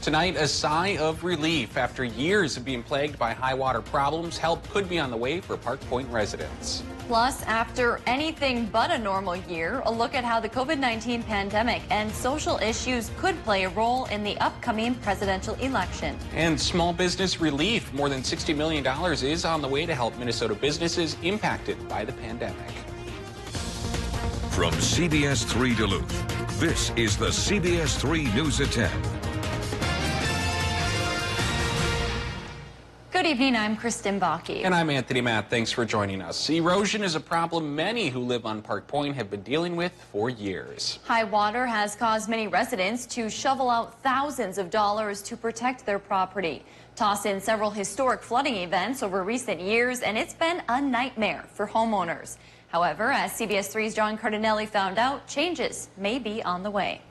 Tonight, a sigh of relief. After years of being plagued by high water problems, help could be on the way for Park Point residents. Plus, after anything but a normal year, a look at how the COVID-19 pandemic and social issues could play a role in the upcoming presidential election. And small business relief. More than $60 million is on the way to help Minnesota businesses impacted by the pandemic. From CBS3 Duluth, this is the CBS3 News at 10. Good evening, I'm Kristen Bakke. And I'm Anthony Matt. Thanks for joining us. Erosion is a problem many who live on Park Point have been dealing with for years. High water has caused many residents to shovel out thousands of dollars to protect their property. Toss in several historic flooding events over recent years, and it's been a nightmare for homeowners. However, as CBS3's John Cardinelli found out, changes may be on the way.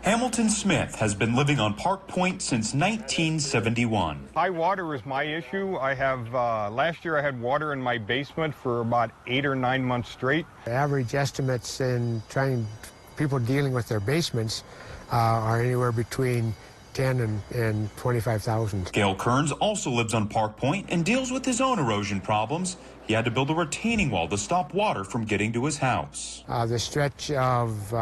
Hamilton Smith has been living on Park Point since 1971. High water is my issue. I have, last year I had water in my basement for about 8 or 9 months straight. The average estimates in people dealing with their basements are anywhere between 10 and 25,000. Gail Kearns also lives on Park Point and deals with his own erosion problems. He had to build a retaining wall to stop water from getting to his house. The stretch of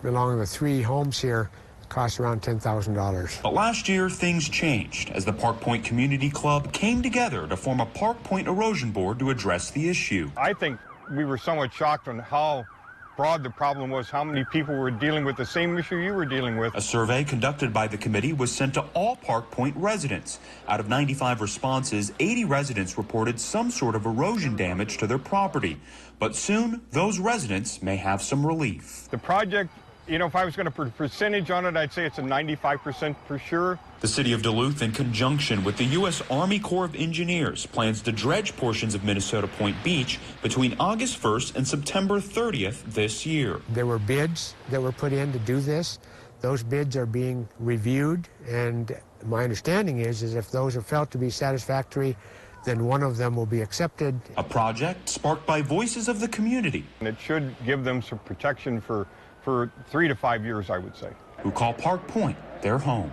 along the 3 homes here cost around $10,000. But last year, things changed as the Park Point Community Club came together to form a Park Point Erosion Board to address the issue. I think we were somewhat shocked on how broad the problem was, how many people were dealing with the same issue you were dealing with. A survey conducted by the committee was sent to all Park Point residents. Out of 95 responses, 80 residents reported some sort of erosion damage to their property. But soon, those residents may have some relief. The project, you know, if I was going to put a percentage on it, I'd say it's a 95% for sure. The city of Duluth, in conjunction with the U.S. Army Corps of Engineers, plans to dredge portions of Minnesota Point Beach between August 1st and September 30th this year. There were bids that were put in to do this. Those bids are being reviewed, and my understanding is if those are felt to be satisfactory, then one of them will be accepted. A project sparked by voices of the community. And it should give them some protection for 3 to 5 years, I would say. Who call Park Point their home.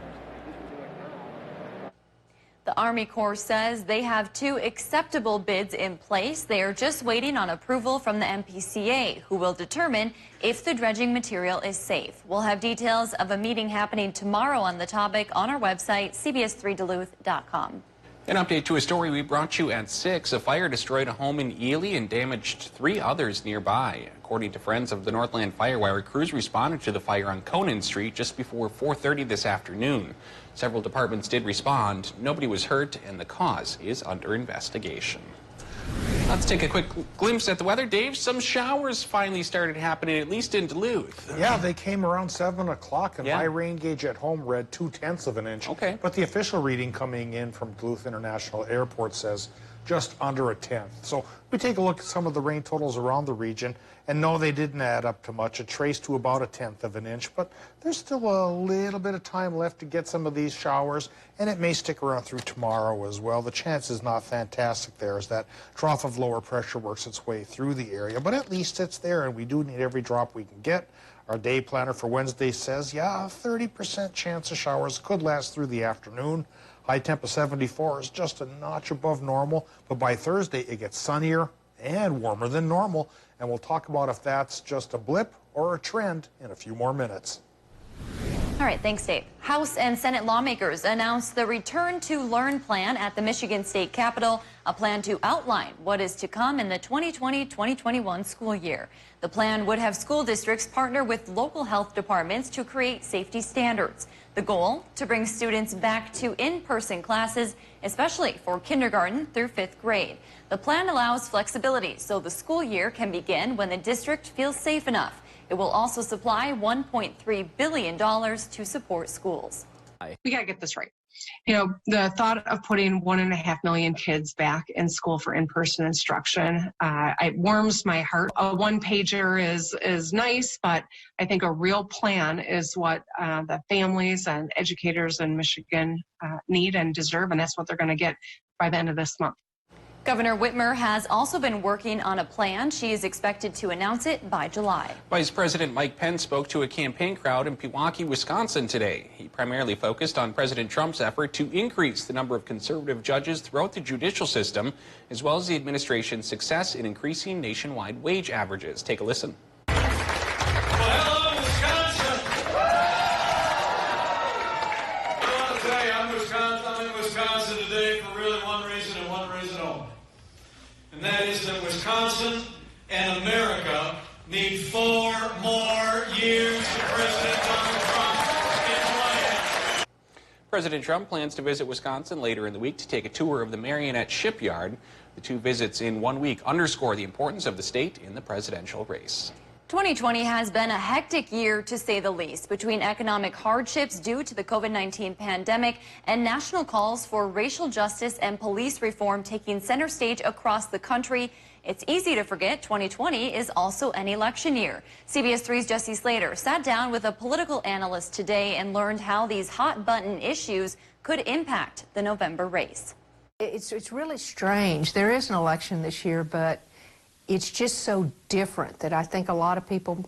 The Army Corps says they have 2 acceptable bids in place. They are just waiting on approval from the MPCA, who will determine if the dredging material is safe. We'll have details of a meeting happening tomorrow on the topic on our website, cbs3duluth.com. An update to a story we brought you at 6. A fire destroyed a home in Ely and damaged 3 others nearby. According to friends of the Northland Firewire, crews responded to the fire on Conan Street just before 4:30 this afternoon. Several departments did respond. Nobody was hurt, and the cause is under investigation. Let's take a quick glimpse at the weather. Dave, some showers finally started happening, at least in Duluth. Yeah, they came around 7 o'clock, and my rain gauge at home read 0.2 of an inch. Okay. But the official reading coming in from Duluth International Airport says just under 1/10. So we take a look at some of the rain totals around the region, and no, they didn't add up to much. It traced to about 1/10 of an inch, but there's still a little bit of time left to get some of these showers, and it may stick around through tomorrow as well. The chance is not fantastic there as that trough of lower pressure works its way through the area, but at least it's there, and we do need every drop we can get. Our day planner for Wednesday says, yeah, a 30% chance of showers could last through the afternoon. High temp of 74 is just a notch above normal, but by Thursday it gets sunnier and warmer than normal, and we'll talk about if that's just a blip or a trend in a few more minutes. All right, thanks, Dave. House and Senate lawmakers announced the Return to Learn plan at the Michigan State Capitol, a plan to outline what is to come in the 2020-2021 school year. The plan would have school districts partner with local health departments to create safety standards. The goal, to bring students back to in-person classes, especially for kindergarten through 5th grade. The plan allows flexibility so the school year can begin when the district feels safe enough. It will also supply $1.3 billion to support schools. We got to get this right. You know, the thought of putting 1.5 million kids back in school for in-person instruction, it warms my heart. A one-pager is nice, but I think a real plan is what the families and educators in Michigan need and deserve, and that's what they're going to get by the end of this month. Governor Whitmer has also been working on a plan. She is expected to announce it by July. Vice President Mike Pence spoke to a campaign crowd in Pewaukee, Wisconsin today. He primarily focused on President Trump's effort to increase the number of conservative judges throughout the judicial system, as well as the administration's success in increasing nationwide wage averages. Take a listen. I'm in Wisconsin today for really one reason and one reason only. And that is that Wisconsin and America need 4 more years of President Donald Trump in Miami. President Trump plans to visit Wisconsin later in the week to take a tour of the Marionette Shipyard. The 2 visits in 1 week underscore the importance of the state in the presidential race. 2020 has been a hectic year, to say the least, between economic hardships due to the COVID-19 pandemic and national calls for racial justice and police reform taking center stage across the country. It's easy to forget 2020 is also an election year. CBS 3's Jesse Slater sat down with a political analyst today and learned how these hot-button issues could impact the November race. It's really strange. There is an election this year, but it's just so different that I think a lot of people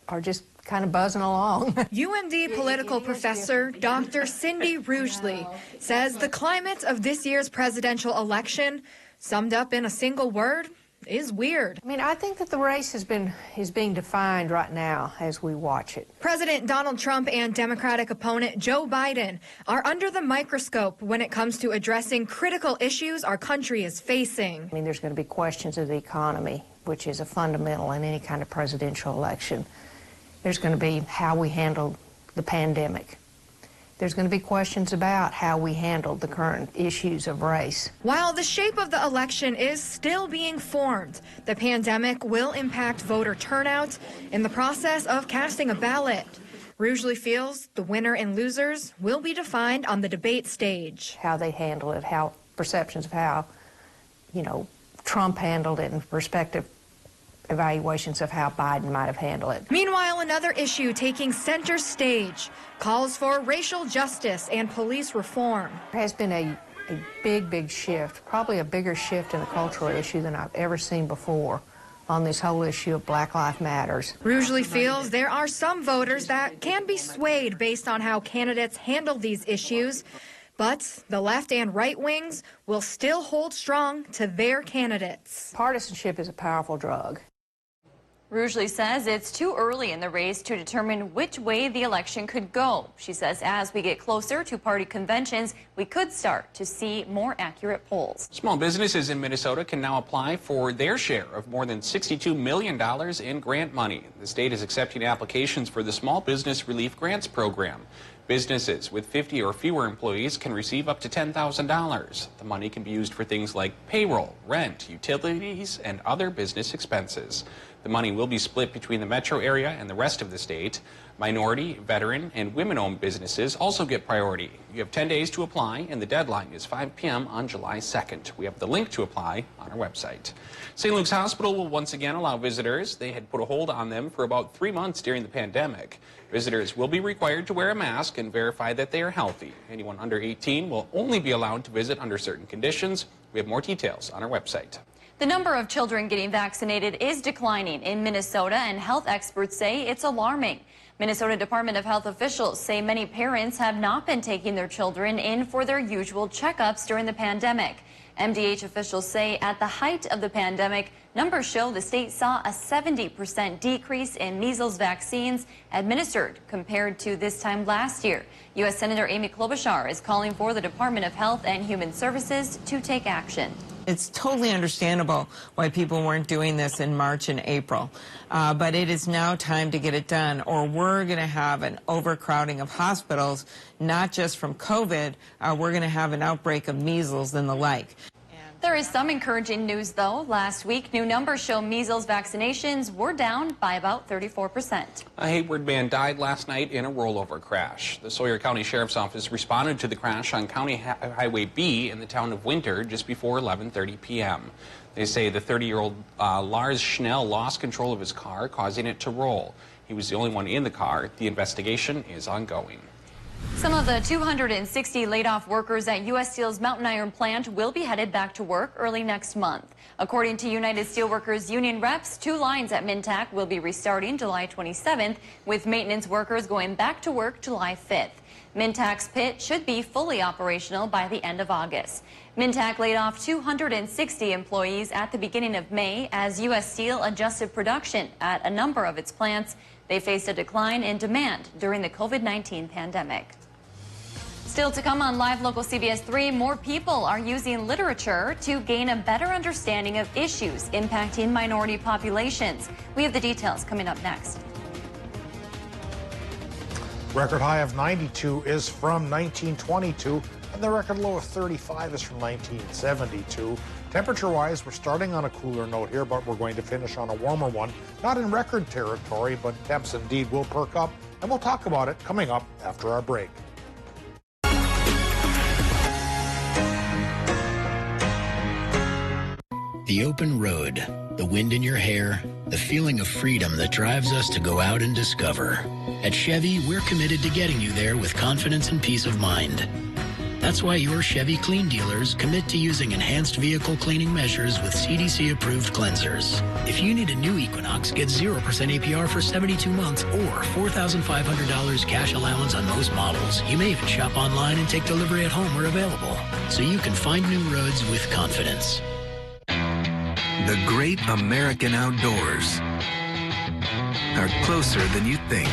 are just kind of buzzing along. UMD political professor Dr. Cindy Rougeley says the climate of this year's presidential election, summed up in a single word, is weird. I mean, I think that the race is being defined right now as we watch it. President Donald Trump and Democratic opponent Joe Biden are under the microscope when it comes to addressing critical issues our country is facing. I mean, there's going to be questions of the economy, which is a fundamental in any kind of presidential election. There's going to be how we handle the pandemic. There's going to be questions about how we handle the current issues of race. While the shape of the election is still being formed, the pandemic will impact voter turnout in the process of casting a ballot. Rougeley feels the winner and losers will be defined on the debate stage. How they handle it, how perceptions of how, Trump handled it, and respective evaluations of how Biden might have handled it. Meanwhile, another issue taking center stage, calls for racial justice and police reform. There has been a big shift, probably a bigger shift in the cultural issue than I've ever seen before on this whole issue of Black Lives Matters. Rougeley feels there are some voters that can be swayed based on how candidates handle these issues, but the left and right wings will still hold strong to their candidates. Partisanship is a powerful drug. Rougeley says it's too early in the race to determine which way the election could go. She says as we get closer to party conventions, we could start to see more accurate polls. Small businesses in Minnesota can now apply for their share of more than $62 million in grant money. The state is accepting applications for the Small Business Relief Grants Program. Businesses with 50 or fewer employees can receive up to $10,000. The money can be used for things like payroll, rent, utilities, and other business expenses. The money will be split between the metro area and the rest of the state. Minority, veteran, and women-owned businesses also get priority. You have 10 days to apply, and the deadline is 5 p.m. on July 2nd. We have the link to apply on our website. St. Luke's Hospital will once again allow visitors. They had put a hold on them for about 3 months during the pandemic. Visitors will be required to wear a mask and verify that they are healthy. Anyone under 18 will only be allowed to visit under certain conditions. We have more details on our website. The number of children getting vaccinated is declining in Minnesota, and health experts say it's alarming. Minnesota Department of Health officials say many parents have not been taking their children in for their usual checkups during the pandemic. MDH officials say at the height of the pandemic, numbers show the state saw a 70% decrease in measles vaccines administered compared to this time last year. U.S. Senator Amy Klobuchar is calling for the Department of Health and Human Services to take action. It's totally understandable why people weren't doing this in March and April, but it is now time to get it done, or we're going to have an overcrowding of hospitals, not just from COVID, we're going to have an outbreak of measles and the like. There is some encouraging news, though. Last week, new numbers show measles vaccinations were down by about 34%. A Hayward man died last night in a rollover crash. The Sawyer County Sheriff's Office responded to the crash on County Highway B in the town of Winter just before 11:30 p.m. They say the 30-year-old Lars Schnell lost control of his car, causing it to roll. He was the only one in the car. The investigation is ongoing. Some of the 260 laid-off workers at U.S. Steel's Mountain Iron plant will be headed back to work early next month. According to United Steelworkers Union reps, 2 lines at Mintac will be restarting July 27th, with maintenance workers going back to work July 5th. Mintac's pit should be fully operational by the end of August. Mintac laid off 260 employees at the beginning of May as U.S. Steel adjusted production at a number of its plants. They faced a decline in demand during the COVID-19 pandemic. Still to come on Live Local CBS 3, more people are using literature to gain a better understanding of issues impacting minority populations. We have the details coming up next. Record high of 92 is from 1922, and the record low of 35 is from 1972. Temperature-wise, we're starting on a cooler note here, but we're going to finish on a warmer one. Not in record territory, but temps indeed will perk up, and we'll talk about it coming up after our break. The open road, the wind in your hair, the feeling of freedom that drives us to go out and discover. At Chevy, we're committed to getting you there with confidence and peace of mind. That's why your Chevy Clean dealers commit to using enhanced vehicle cleaning measures with CDC-approved cleansers. If you need a new Equinox, get 0% APR for 72 months or $4,500 cash allowance on most models. You may even shop online and take delivery at home where available, so you can find new roads with confidence. The great American outdoors are closer than you think.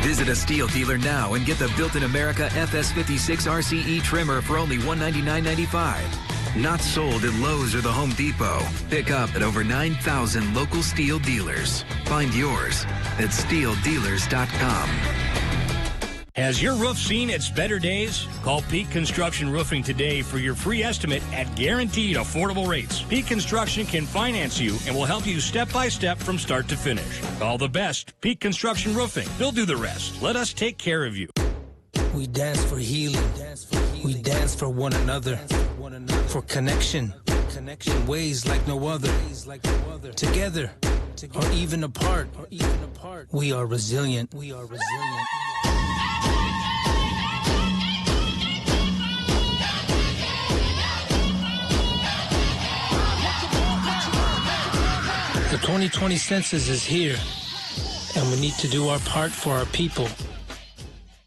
Visit a Steel dealer now and get the Built in America FS56 RCE trimmer for only $199.95. Not sold at Lowe's or the Home Depot. Pick up at over 9,000 local Steel dealers. Find yours at steeldealers.com. Has your roof seen its better days? Call Peak Construction Roofing today for your free estimate at guaranteed affordable rates. Peak Construction can finance you and will help you step by step from start to finish. Call the best, Peak Construction Roofing. They'll do the rest. Let us take care of you. We dance for healing. We dance for one another. For connection. In ways like no other. Together. Or even apart. We are resilient. The 2020 census is here, and we need to do our part for our people.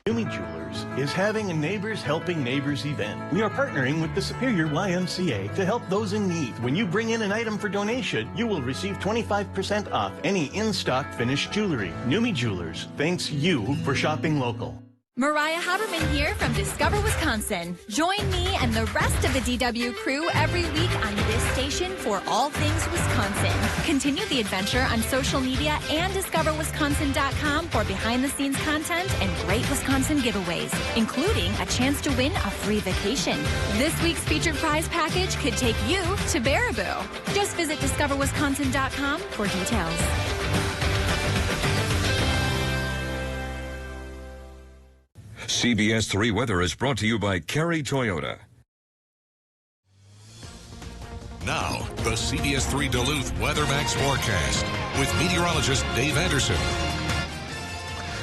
Newmy Jewelers is having a Neighbors Helping Neighbors event. We are partnering with the Superior YMCA to help those in need. When you bring in an item for donation, you will receive 25% off any in-stock finished jewelry. Newmy Jewelers thanks you for shopping local. Mariah Haberman here from Discover Wisconsin. Join me and the rest of the DW crew every week on this station for all things Wisconsin. Continue the adventure on social media and discoverwisconsin.com for behind-the-scenes content and great Wisconsin giveaways, including a chance to win a free vacation. This week's featured prize package could take you to Baraboo. Just visit discoverwisconsin.com for details. CBS 3 Weather is brought to you by Kerry Toyota. Now, the CBS 3 Duluth WeatherMax forecast with meteorologist Dave Anderson.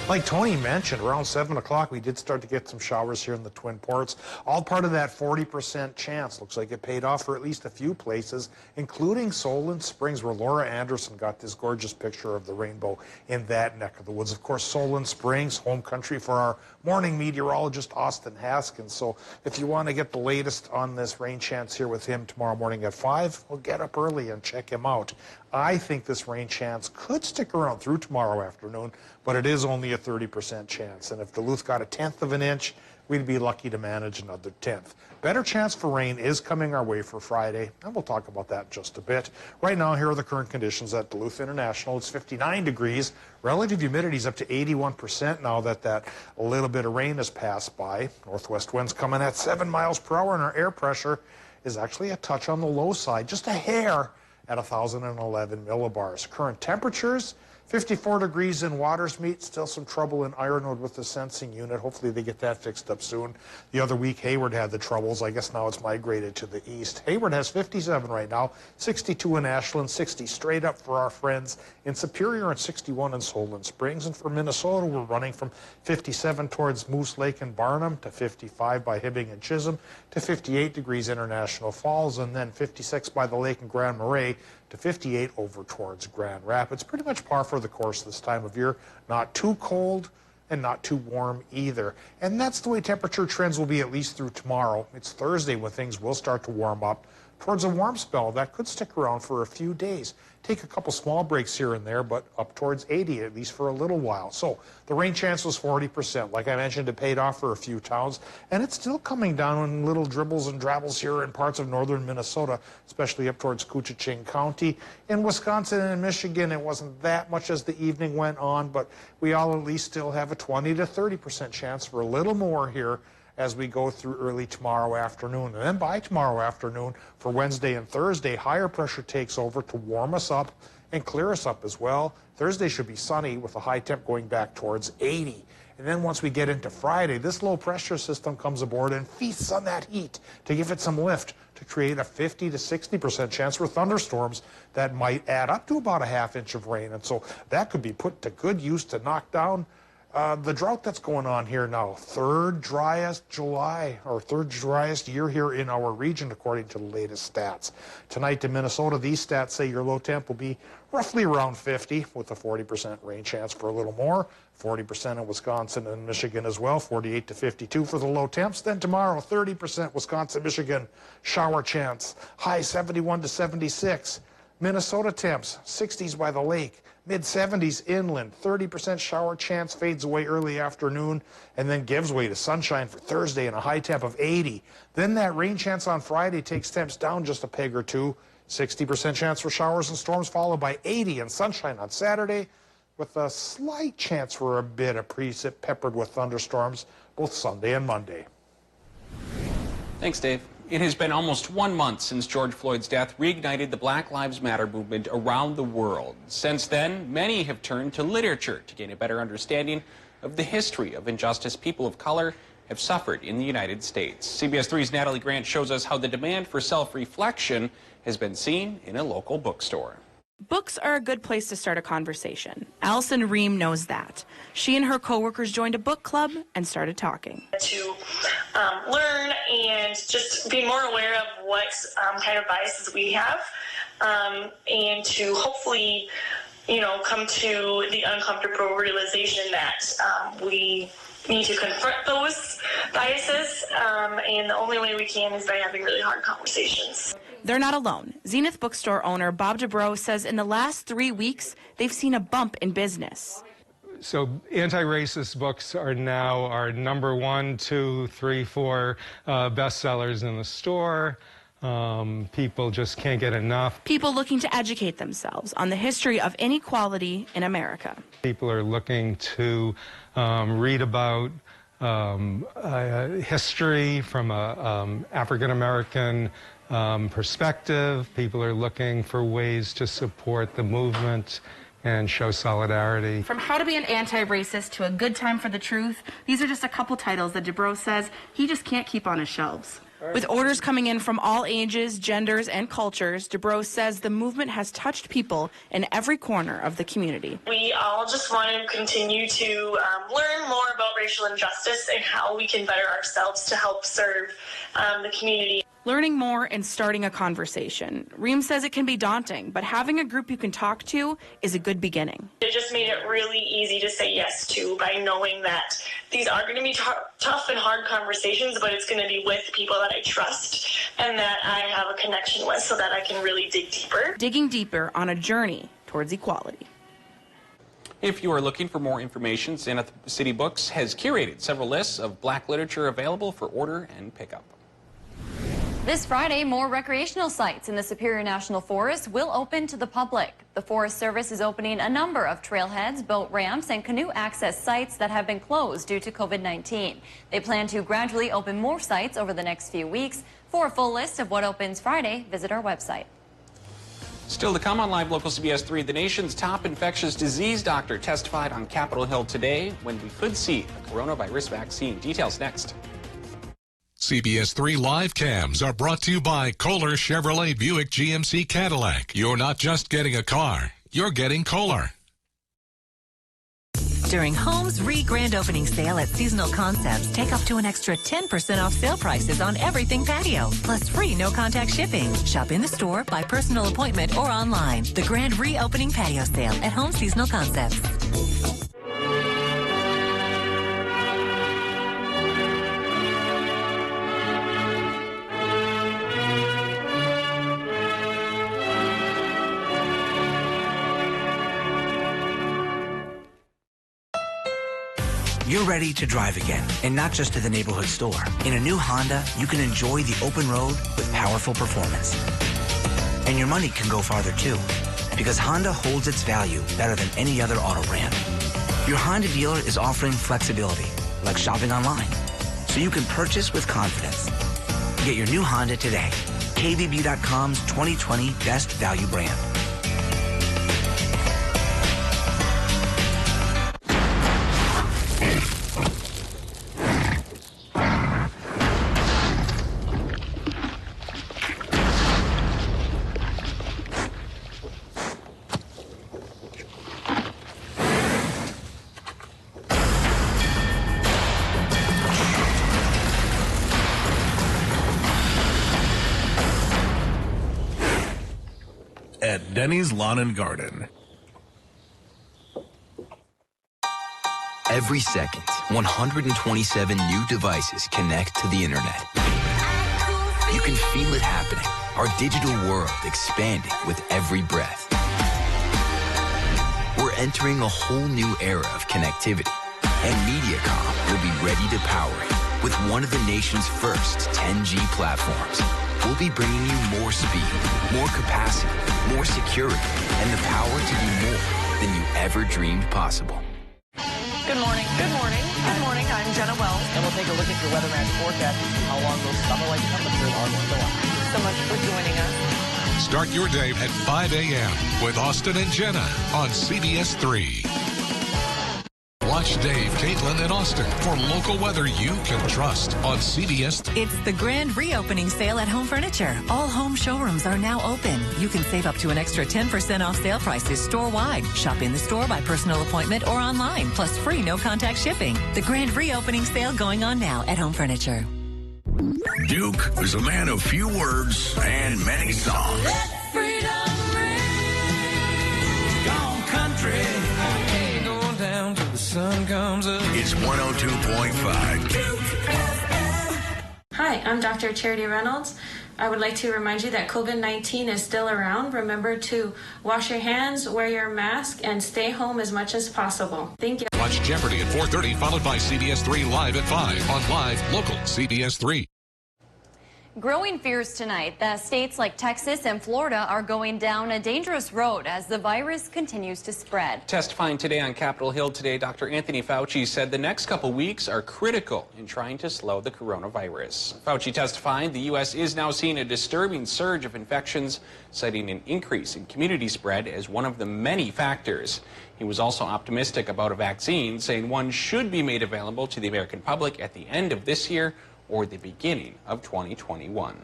Like Tony mentioned, around 7 o'clock, we did start to get some showers here in the Twin Ports. All part of that 40% chance. Looks like it paid off for at least a few places, including Solon Springs, where Laura Anderson got this gorgeous picture of the rainbow in that neck of the woods. Of course, Solon Springs, home country for our morning meteorologist, Austin Haskins. So if you want to get the latest on this rain chance here with him tomorrow morning at 5, well, get up early and check him out. I think this rain chance could stick around through tomorrow afternoon, but it is only a 30% chance. And if Duluth got 1/10 of an inch, we'd be lucky to manage another 1/10. Better chance for rain is coming our way for Friday, and we'll talk about that in just a bit. Right now, here are the current conditions at Duluth International. It's 59 degrees. Relative humidity is up to 81% now that a little bit of rain has passed by. Northwest winds coming at 7 miles per hour, and our air pressure is actually a touch on the low side, just a hair, at 1,011 millibars. Current temperatures, 54 degrees in Watersmeet. Still some trouble in Ironwood with the sensing unit. Hopefully they get that fixed up soon. The other week, Hayward had the troubles. I guess now it's migrated to the east. Hayward has 57 right now, 62 in Ashland, 60 straight up for our friends in Superior, and 61 in Solon Springs. And for Minnesota, we're running from 57 towards Moose Lake and Barnum to 55 by Hibbing and Chisholm to 58 degrees International Falls, and then 56 by the lake in Grand Marais to 58 over towards Grand Rapids. Pretty much par for the course this time of year. Not too cold and not too warm either. And that's the way temperature trends will be at least through tomorrow. It's Thursday when things will start to warm up towards a warm spell that could stick around for a few days. Take a couple small breaks here and there, but up towards 80 at least for a little while. So the rain chance was 40%. Like I mentioned, it paid off for a few towns, and it's still coming down in little dribbles and drabbles here in parts of northern Minnesota, especially up towards Koochiching County. In Wisconsin and Michigan, it wasn't that much as the evening went on, but we all at least still have a 20 to 30% chance for a little more here as we go through early tomorrow afternoon. And then by tomorrow afternoon, for Wednesday and Thursday, higher pressure takes over to warm us up and clear us up as well. Thursday should be sunny with a high temp going back towards 80. And then once we get into Friday, this low pressure system comes aboard and feasts on that heat to give it some lift to create a 50 to 60% chance for thunderstorms that might add up to about a ½ inch of rain. And so that could be put to good use to knock down the drought that's going on here now. Third driest July, or third driest year here in our region, according to the latest stats. Tonight in Minnesota, these stats say your low temp will be roughly around 50 with a 40% rain chance for a little more. 40% in Wisconsin and Michigan as well, 48 to 52 for the low temps. Then tomorrow, 30% Wisconsin, Michigan, shower chance. High 71 to 76. Minnesota temps, 60s by the lake, mid-70s inland, 30% shower chance, fades away early afternoon, and then gives way to sunshine for Thursday and a high temp of 80. Then that rain chance on Friday takes temps down just a peg or two, 60% chance for showers and storms, followed by 80 and sunshine on Saturday, with a slight chance for a bit of precip peppered with thunderstorms both Sunday and Monday. Thanks, Dave. It has been almost 1 month since George Floyd's death reignited the Black Lives Matter movement around the world. Since then, many have turned to literature to gain a better understanding of the history of injustice people of color have suffered in the United States. CBS 3's Natalie Grant shows us how the demand for self-reflection has been seen in a local bookstore. Books are a good place to start a conversation. Allison Ream knows that. She and her coworkers joined a book club and started talking. To learn and just be more aware of what kind of biases we have, and to hopefully, come to the uncomfortable realization that we need to confront those biases, and the only way we can is by having really hard conversations. They're not alone. Zenith bookstore owner Bob DeBro says in the last 3 weeks, they've seen a bump in business. So anti-racist books are now our number 1, 2, 3, 4 bestsellers in the store. People just can't get enough. People looking to educate themselves on the history of inequality in America. People are looking to read about history from an African-American perspective. People are looking for ways to support the movement and show solidarity. From How to Be an Anti-Racist to A Good Time for the Truth, these are just a couple titles that DeBro says he just can't keep on his shelves. With orders coming in from all ages, genders, and cultures, DeBro says the movement has touched people in every corner of the community. We all just want to continue to learn more about racial injustice and how we can better ourselves to help serve the community. Learning more and starting a conversation. Ream says it can be daunting, but having a group you can talk to is a good beginning. It just made it really easy to say yes to by knowing that these are going to be tough and hard conversations, but it's going to be with people that I trust and that I have a connection with so that I can really dig deeper. Digging deeper on a journey towards equality. If you are looking for more information, Zenith City Books has curated several lists of Black literature available for order and pickup. This Friday, more recreational sites in the Superior National Forest will open to the public. The Forest Service is opening a number of trailheads, boat ramps, and canoe access sites that have been closed due to COVID-19. They plan to gradually open more sites over the next few weeks. For a full list of what opens Friday, visit our website. Still to come on Live Local CBS 3, the nation's top infectious disease doctor testified on Capitol Hill today when we could see a coronavirus vaccine. Details next. CBS 3 live cams are brought to you by Kohler Chevrolet Buick GMC Cadillac. You're not just getting a car, you're getting Kohler. During Home's Re-Grand Opening Sale at Seasonal Concepts, take up to an extra 10% off sale prices on everything patio, plus free no-contact shipping. Shop in the store, by personal appointment, or online. The Grand Reopening Patio Sale at Home Seasonal Concepts. You're ready to drive again, and not just to the neighborhood store. In a new Honda, you can enjoy the open road with powerful performance. And your money can go farther too, because Honda holds its value better than any other auto brand. Your Honda dealer is offering flexibility, like shopping online, so you can purchase with confidence. Get your new Honda today. KBB.com's 2020 Best Value Brand. At Denny's Lawn and Garden. Every second, 127 new devices connect to the internet. You can feel it happening. Our digital world expanding with every breath. We're entering a whole new era of connectivity, and MediaCom will be ready to power it with one of the nation's first 10G platforms. We'll be bringing you more speed, more capacity, more security, and the power to do more than you ever dreamed possible. Good morning. Good morning. Good morning. I'm Jenna Wells. And we'll take a look at your weatherman's forecast to see how long those summer-like temperatures are going to last. Thank you so much for joining us. Start your day at 5 a.m. with Austin and Jenna on CBS 3. Watch Dave, Caitlin, and Austin for local weather you can trust on CBS. It's the Grand Reopening Sale at Home Furniture. All home showrooms are now open. You can save up to an extra 10% off sale prices store-wide. Shop in the store, by personal appointment, or online, plus free no-contact shipping. The Grand Reopening Sale going on now at Home Furniture. Duke is a man of few words and many songs. Let freedom ring. Gone country. Going down till the sun comes up. It's 102.5. Hi, I'm Dr. Charity Reynolds. I would like to remind you that COVID-19 is still around. Remember to wash your hands, wear your mask, and stay home as much as possible. Thank you. Watch Jeopardy at 4:30, followed by CBS 3 Live at 5 on Live Local CBS 3. Growing fears tonight that states like Texas and Florida are going down a dangerous road as the virus continues to spread. Testifying today on Capitol Hill today, Dr. Anthony Fauci said the next couple weeks are critical in trying to slow the coronavirus. Fauci testifying the U.S. is now seeing a disturbing surge of infections, citing an increase in community spread as one of the many factors. He was also optimistic about a vaccine, saying one should be made available to the American public at the end of this year or the beginning of 2021.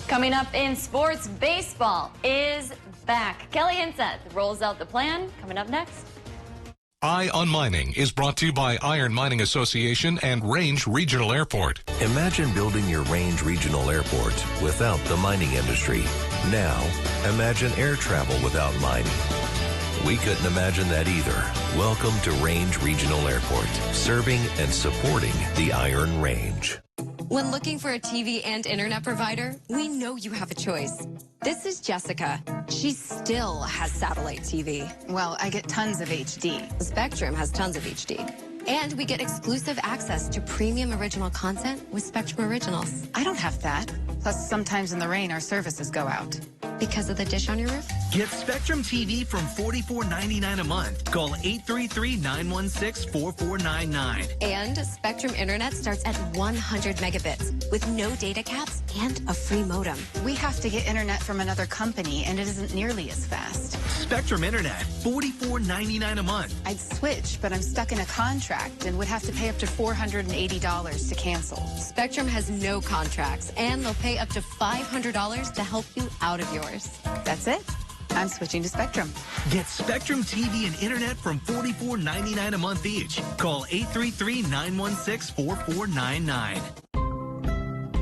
Coming up in sports, baseball is back. Kelly Hinseth rolls out the plan. Coming up next. Eye on Mining is brought to you by Iron Mining Association and Range Regional Airport. Imagine building your Range Regional Airport without the mining industry. Now, imagine air travel without mining. We couldn't imagine that either. Welcome to Range Regional Airport, serving and supporting the Iron Range. When looking for a TV and internet provider, we know you have a choice. This is Jessica. She still has satellite TV. Well, I get tons of HD. Spectrum has tons of HD. And we get exclusive access to premium original content with Spectrum Originals. I don't have that. Plus, sometimes in the rain, our services go out. Because of the dish on your roof? Get Spectrum TV from $44.99 a month. Call 833-916-4499. And Spectrum Internet starts at 100 megabits with no data caps and a free modem. We have to get internet from another company, and it isn't nearly as fast. Spectrum Internet, $44.99 a month. I'd switch, but I'm stuck in a contract and would have to pay up to $480 to cancel. Spectrum has no contracts, and they'll pay up to $500 to help you out of yours. That's it. I'm switching to Spectrum. Get Spectrum TV and Internet from $44.99 a month each. Call 833-916-4499.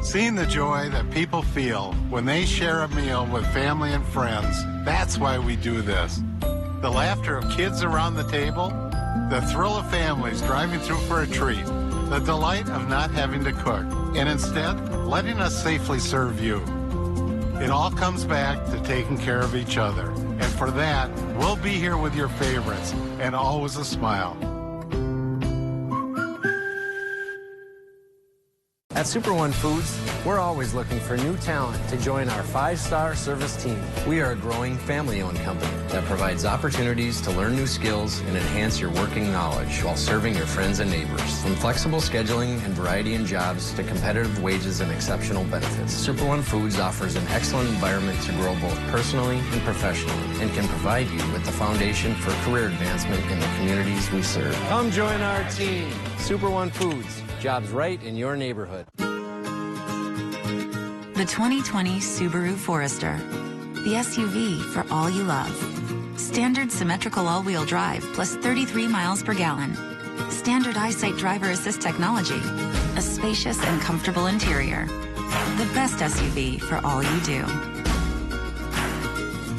Seeing the joy that people feel when they share a meal with family and friends, that's why we do this. The laughter of kids around the table, the thrill of families driving through for a treat, the delight of not having to cook, and instead letting us safely serve you. It all comes back to taking care of each other. And for that, we'll be here with your favorites and always a smile. At Super One Foods, we're always looking for new talent to join our 5-star service team. We are a growing family-owned company that provides opportunities to learn new skills and enhance your working knowledge while serving your friends and neighbors. From flexible scheduling and variety in jobs to competitive wages and exceptional benefits, Super One Foods offers an excellent environment to grow both personally and professionally and can provide you with the foundation for career advancement in the communities we serve. Come join our team, Super One Foods. Jobs right in your neighborhood. The 2020 Subaru Forester. The SUV for all you love. Standard symmetrical all-wheel drive plus 33 miles per gallon. Standard eyesight driver assist technology. A spacious and comfortable interior. The best SUV for all you do.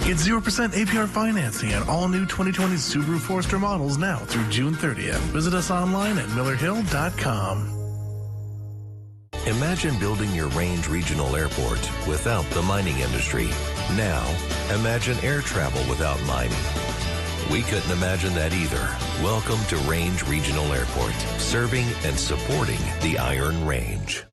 Get 0% APR financing on all new 2020 Subaru Forester models now through June 30th. Visit us online at millerhill.com. Imagine building your Range Regional Airport without the mining industry. Now, imagine air travel without mining. We couldn't imagine that either. Welcome to Range Regional Airport, serving and supporting the Iron Range.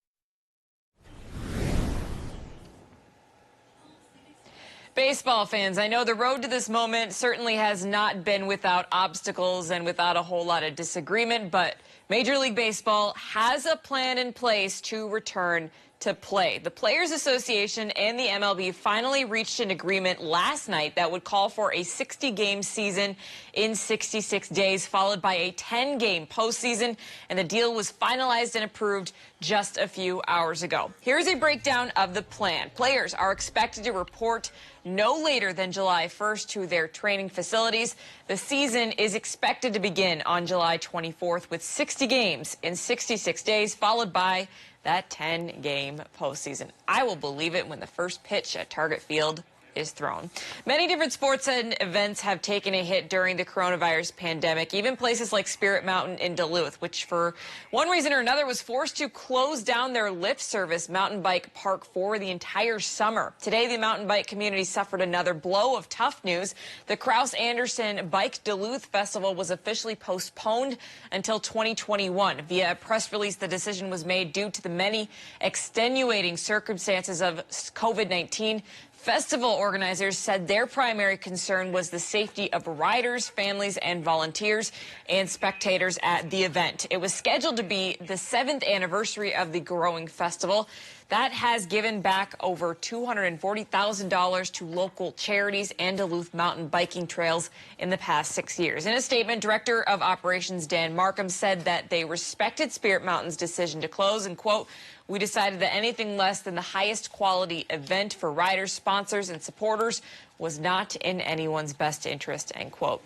Baseball fans, I know the road to this moment certainly has not been without obstacles and without a whole lot of disagreement, but Major League Baseball has a plan in place to return to play. The Players Association and the MLB finally reached an agreement last night that would call for a 60-game season in 66 days, followed by a 10-game postseason, and the deal was finalized and approved just a few hours ago. Here's a breakdown of the plan. Players are expected to report no later than July 1st to their training facilities. The season is expected to begin on July 24th with 60 games in 66 days, followed by that 10-game postseason. I will believe it when the first pitch at Target Field is thrown. Many different sports and events have taken a hit during the coronavirus pandemic, even places like Spirit Mountain in Duluth, which for one reason or another was forced to close down their lift service mountain bike park for the entire summer. Today, the mountain bike community suffered another blow of tough news. The Kraus-Anderson Bike Duluth Festival was officially postponed until 2021. Via a press release, the decision was made due to the many extenuating circumstances of COVID-19. Festival organizers said their primary concern was the safety of riders, families, and volunteers and spectators at the event. It was scheduled to be the 7th anniversary of the growing festival. That has given back over $240,000 to local charities and Duluth mountain biking trails in the past 6 years. In a statement, Director of Operations Dan Markham said that they respected Spirit Mountain's decision to close and, quote, "We decided that anything less than the highest quality event for riders, sponsors, and supporters was not in anyone's best interest," end quote.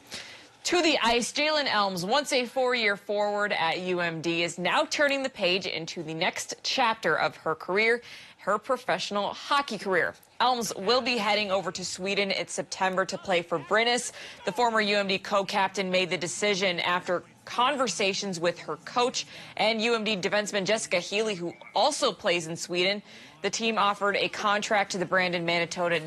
To the ice, Jalen Elms, once a 4-year forward at UMD, is now turning the page into the next chapter of her career, her professional hockey career. Elms will be heading over to Sweden in September to play for Brynäs. The former UMD co-captain made the decision after conversations with her coach and UMD defenseman Jessica Healy, who also plays in Sweden. The team offered a contract to the Brandon, Manitoba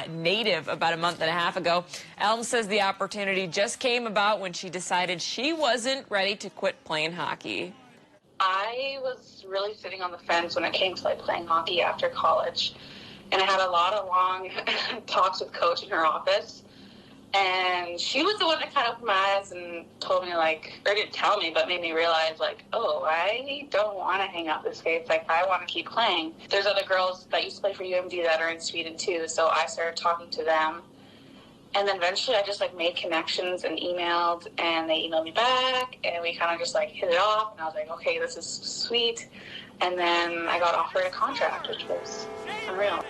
native about a month and a half ago. Elms says the opportunity just came about when she decided she wasn't ready to quit playing hockey. I was really sitting on the fence when it came to playing hockey after college. And I had a lot of long talks with Coach in her office. And she was the one that kind of opened my eyes and told me, like, or didn't tell me, but made me realize, like, oh, I don't want to hang out with skates. Like, I want to keep playing. There's other girls that used to play for UMD that are in Sweden, too. So I started talking to them. And then eventually I just, like, made connections and emailed, and they emailed me back, and we kind of just, like, hit it off. And I was like, okay, this is sweet. And then I got offered a contract, which was unreal.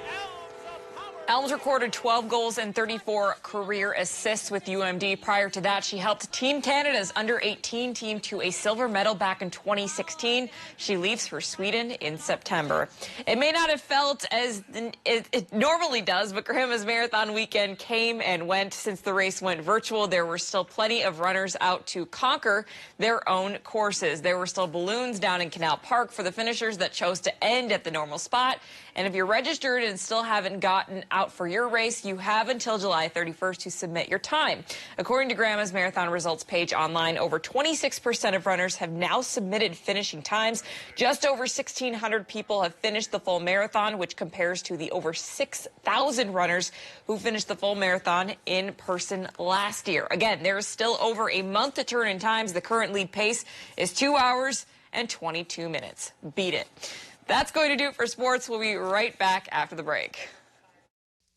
Elms recorded 12 goals and 34 career assists with UMD. Prior to that, she helped Team Canada's under-18 team to a silver medal back in 2016. She leaves for Sweden in September. It may not have felt as it normally does, but Grandma's Marathon weekend came and went. Since the race went virtual, there were still plenty of runners out to conquer their own courses. There were still balloons down in Canal Park for the finishers that chose to end at the normal spot. And if you're registered and still haven't gotten out for your race, you have until July 31st to submit your time. According to Grandma's Marathon results page online, over 26% of runners have now submitted finishing times. Just over 1,600 people have finished the full marathon, which compares to the over 6,000 runners who finished the full marathon in person last year. Again, there is still over a month to turn in times. The current lead pace is 2 hours and 22 minutes. Beat it. That's going to do it for sports. We'll be right back after the break.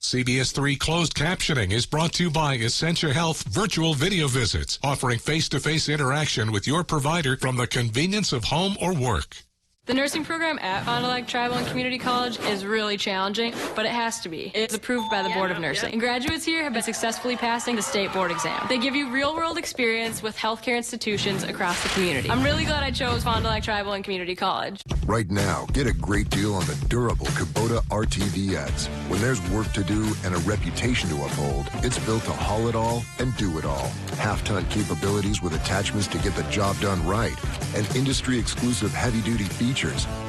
CBS3 closed captioning is brought to you by Essentia Health virtual video visits, offering face-to-face interaction with your provider from the convenience of home or work. The nursing program at Fond du Lac Tribal and Community College is really challenging, but it has to be. It's approved by the Board of Nursing. And graduates here have been successfully passing the state board exam. They give you real-world experience with healthcare institutions across the community. I'm really glad I chose Fond du Lac Tribal and Community College. Right now, get a great deal on the durable Kubota RTVX. When there's work to do and a reputation to uphold, it's built to haul it all and do it all. Half-ton capabilities with attachments to get the job done right. And industry-exclusive heavy-duty features.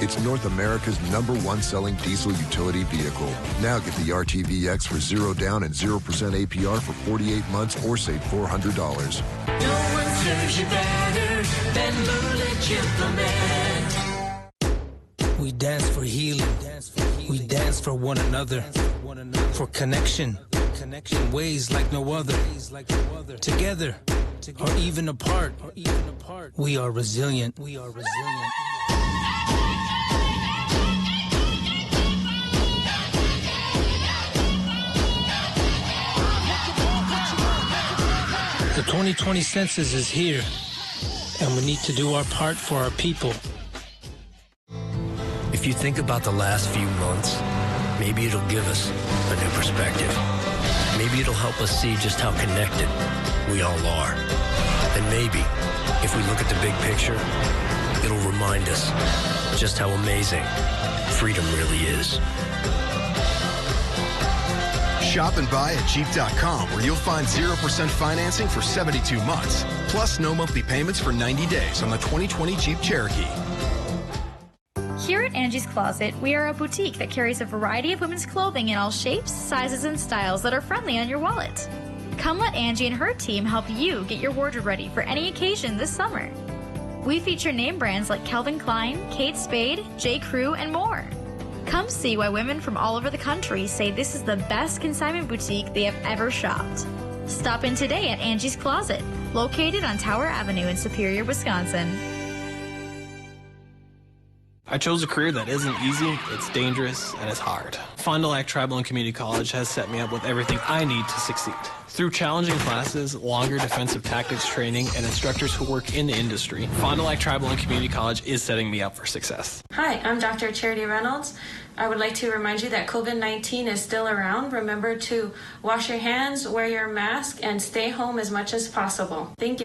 It's North America's #1 selling diesel utility vehicle. Now get the RTVX for 0 down and 0% APR for 48 months or save $400. No one serves you better than Bullet Implement. We dance for healing. We dance for one another. For connection. In ways like no other. Together. Or even apart. We are resilient. The 2020 census is here, and we need to do our part for our people. If you think about the last few months, maybe it'll give us a new perspective. Maybe it'll help us see just how connected we all are. And maybe, if we look at the big picture, it'll remind us just how amazing freedom really is. Shop and buy at Jeep.com, where you'll find 0% financing for 72 months, plus no monthly payments for 90 days on the 2020 Jeep Cherokee. Here at Angie's Closet, we are a boutique that carries a variety of women's clothing in all shapes, sizes, and styles that are friendly on your wallet. Come let Angie and her team help you get your wardrobe ready for any occasion this summer. We feature name brands like Calvin Klein, Kate Spade, J. Crew, and more. Come see why women from all over the country say this is the best consignment boutique they have ever shopped. Stop in today at Angie's Closet, located on Tower Avenue in Superior, Wisconsin. I chose a career that isn't easy, it's dangerous, and it's hard. Fond du Lac Tribal and Community College has set me up with everything I need to succeed. Through challenging classes, longer defensive tactics training, and instructors who work in the industry, Fond du Lac Tribal and Community College is setting me up for success. Hi, I'm Dr. Charity Reynolds. I would like to remind you that COVID-19 is still around. Remember to wash your hands, wear your mask, and stay home as much as possible. Thank you.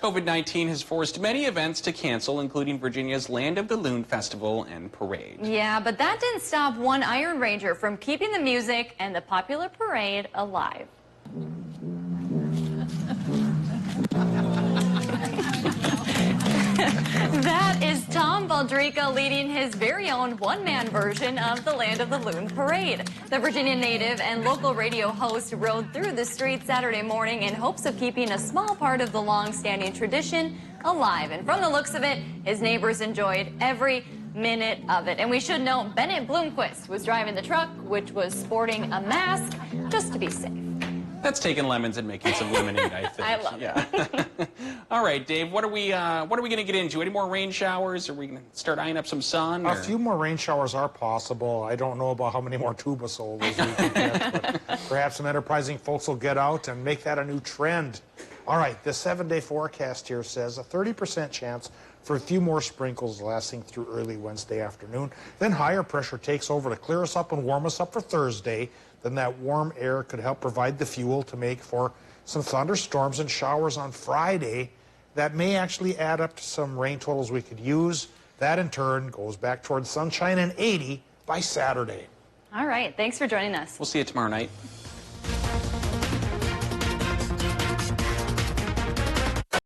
COVID-19 has forced many events to cancel, including Virginia's Land of the Loon Festival and Parade. Yeah, but that didn't stop one Iron Ranger from keeping the music and the popular parade alive. That is Tom Baldrica leading his very own one-man version of the Land of the Loon Parade. The Virginia native and local radio host rode through the streets Saturday morning in hopes of keeping a small part of the long-standing tradition alive. And from the looks of it, his neighbors enjoyed every minute of it. And we should note Bennett Bloomquist was driving the truck, which was sporting a mask just to be safe. That's taking lemons and making some lemonade, I think. I love it. All right, Dave, what are we going to get into? Any more rain showers? Are we going to start eyeing up some sun? A few more rain showers are possible. I don't know about how many more tuba solos we can get, but perhaps some enterprising folks will get out and make that a new trend. All right, the 7-day forecast here says a 30% chance for a few more sprinkles lasting through early Wednesday afternoon. Then higher pressure takes over to clear us up and warm us up for Thursday. Then that warm air could help provide the fuel to make for some thunderstorms and showers on Friday that may actually add up to some rain totals we could use. That in turn goes back towards sunshine and 80 by Saturday. All right, thanks for joining us. We'll see you tomorrow night.